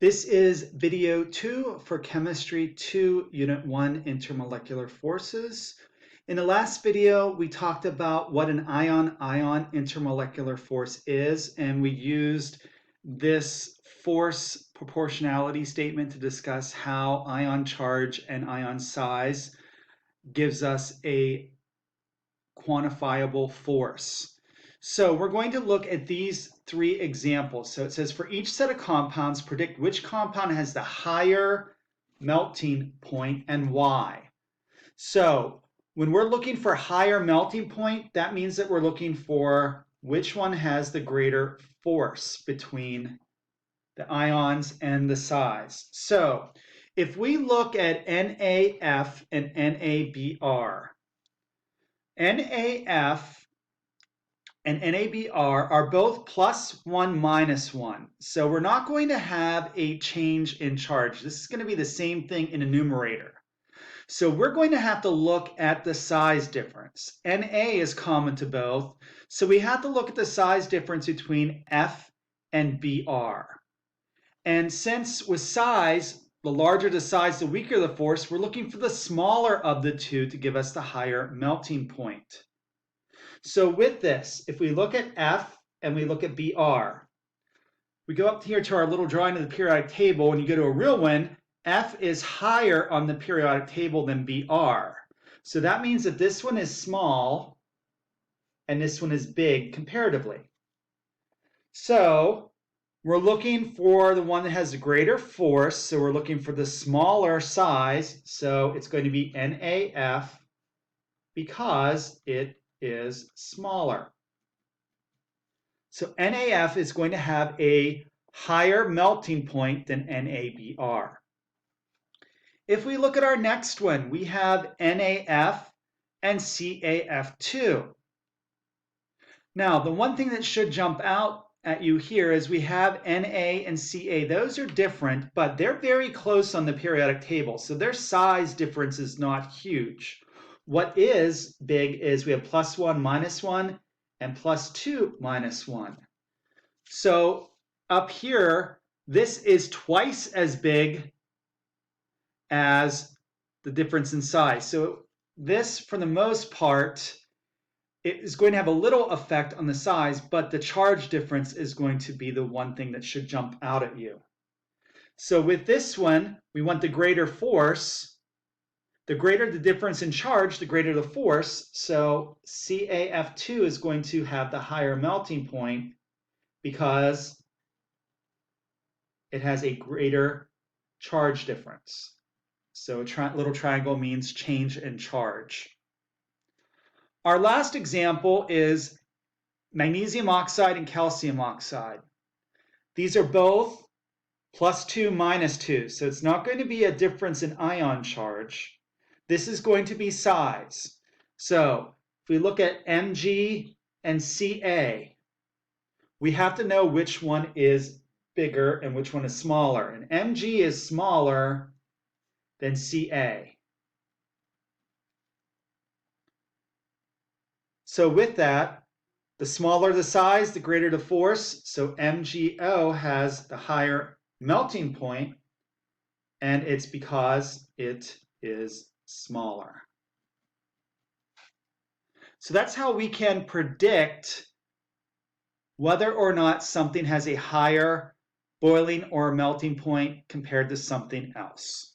This is video 2 for Chemistry 2, Unit 1, Intermolecular Forces. In the last video, we talked about what an ion-ion intermolecular force is, and we used this force proportionality statement to discuss how ion charge and ion size gives us a quantifiable force. So we're going to look at these three examples. So it says for each set of compounds, predict which compound has the higher melting point and why. So when we're looking for higher melting point, that means that we're looking for which one has the greater force between the ions and the size. So if we look at NAF and NABR, NAF and NABR are both +1 -1. So we're not going to have a change in charge. This is going to be the same thing in a numerator. So we're going to have to look at the size difference. Na is common to both, so we have to look at the size difference between F and Br. And since with size, the larger the size, the weaker the force, we're looking for the smaller of the two to give us the higher melting point. So with this, if we look at F and we look at Br, we go up here to our little drawing of the periodic table, and you go to a real one, F is higher on the periodic table than Br. So that means that this one is small and this one is big comparatively. So we're looking for the one that has a greater force, so we're looking for the smaller size, so it's going to be NAF because it is smaller. So NAF is going to have a higher melting point than NABR. If we look at our next one, we have NAF and CAF2. Now, the one thing that should jump out at you here is we have Na and Ca. Those are different, but they're very close on the periodic table, so their size difference is not huge. What is big is we have +1 -1 and +2 -1. So up here, this is twice as big as the difference in size. So this, for the most part, it is going to have a little effect on the size, but the charge difference is going to be the one thing that should jump out at you. So with this one, we want the greater force. The greater the difference in charge, the greater the force. So CAF2 is going to have the higher melting point because it has a greater charge difference. So a little triangle means change in charge. Our last example is magnesium oxide and calcium oxide. These are both +2 -2, so it's not going to be a difference in ion charge. This is going to be size. So if we look at Mg and Ca, we have to know which one is bigger and which one is smaller. And Mg is smaller than Ca. So with that, the smaller the size, the greater the force. So MgO has the higher melting point, and it's because it is smaller. So that's how we can predict whether or not something has a higher boiling or melting point compared to something else.